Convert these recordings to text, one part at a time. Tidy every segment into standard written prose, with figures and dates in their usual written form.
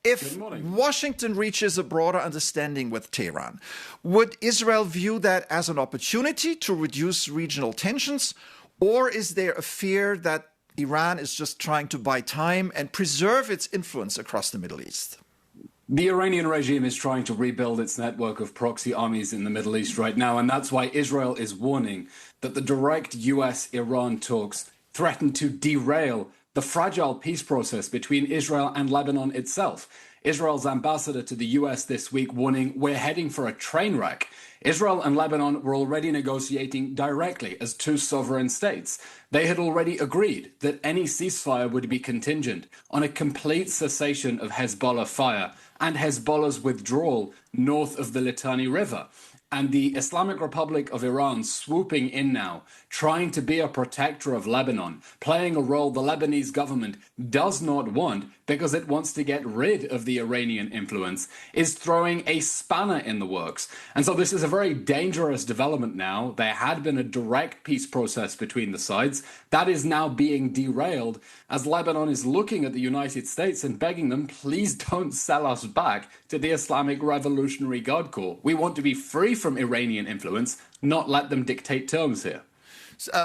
If Washington reaches a broader understanding with Tehran, would Israel view that as an opportunity to reduce regional tensions, or is there a fear that Iran is just trying to buy time and preserve its influence across the Middle East? The Iranian regime is trying to rebuild its network of proxy armies in the Middle East right now, and that's why Israel is warning that the direct US-Iran talks threaten to derail the fragile peace process between Israel and Lebanon itself. Israel's ambassador to the US this week warning we're heading for a train wreck. Israel and Lebanon were already negotiating directly as two sovereign states. They had already agreed that any ceasefire would be contingent on a complete cessation of Hezbollah fire and Hezbollah's withdrawal north of the Litani River. And the Islamic Republic of Iran swooping in now, trying to be a protector of Lebanon, playing a role the Lebanese government does not want because it wants to get rid of the Iranian influence, is throwing a spanner in the works. And so this is a very dangerous development now. There had been a direct peace process between the sides. That is now being derailed as Lebanon is looking at the United States and begging them, please don't sell us back to the Islamic Revolutionary Guard Corps. We want to be free from Iranian influence, not let them dictate terms here.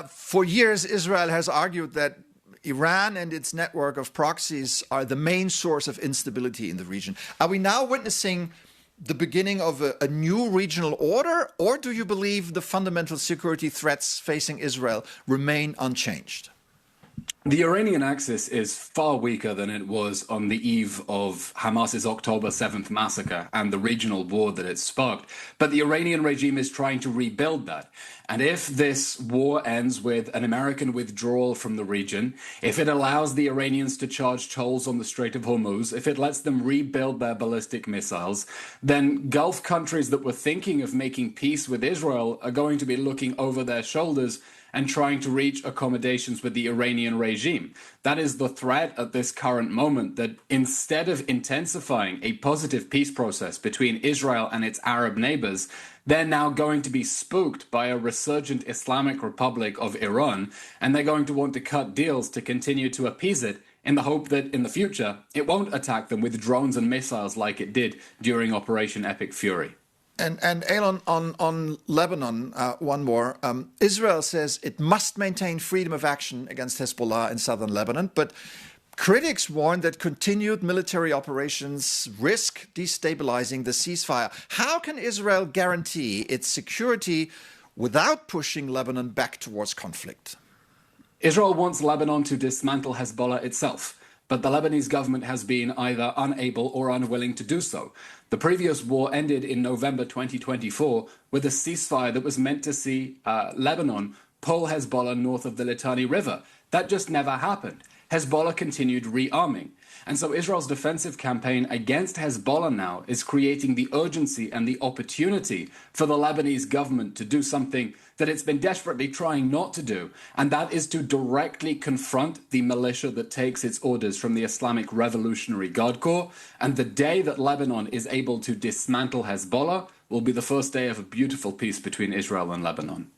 For years, Israel has argued that Iran and its network of proxies are the main source of instability in the region. Are we now witnessing the beginning of a new regional order, or do you believe the fundamental security threats facing Israel remain unchanged? The Iranian axis is far weaker than it was on the eve of Hamas's October 7th massacre and the regional war that it sparked. But the Iranian regime is trying to rebuild that. And if this war ends with an American withdrawal from the region, if it allows the Iranians to charge tolls on the Strait of Hormuz, if it lets them rebuild their ballistic missiles, then Gulf countries that were thinking of making peace with Israel are going to be looking over their shoulders and trying to reach accommodations with the Iranian regime. That is the threat at this current moment, that instead of intensifying a positive peace process between Israel and its Arab neighbors, they're now going to be spooked by a resurgent Islamic Republic of Iran, and they're going to want to cut deals to continue to appease it in the hope that in the future it won't attack them with drones and missiles like it did during Operation Epic Fury. And Eylon, on Lebanon, one more. Israel says it must maintain freedom of action against Hezbollah in southern Lebanon, but critics warn that continued military operations risk destabilizing the ceasefire. How can Israel guarantee its security without pushing Lebanon back towards conflict? Israel wants Lebanon to dismantle Hezbollah itself, but the Lebanese government has been either unable or unwilling to do so. The previous war ended in November 2024 with a ceasefire that was meant to see Lebanon pull Hezbollah north of the Litani River. That just never happened. Hezbollah continued rearming. And so Israel's defensive campaign against Hezbollah now is creating the urgency and the opportunity for the Lebanese government to do something that it's been desperately trying not to do, and that is to directly confront the militia that takes its orders from the Islamic Revolutionary Guard Corps. And the day that Lebanon is able to dismantle Hezbollah will be the first day of a beautiful peace between Israel and Lebanon.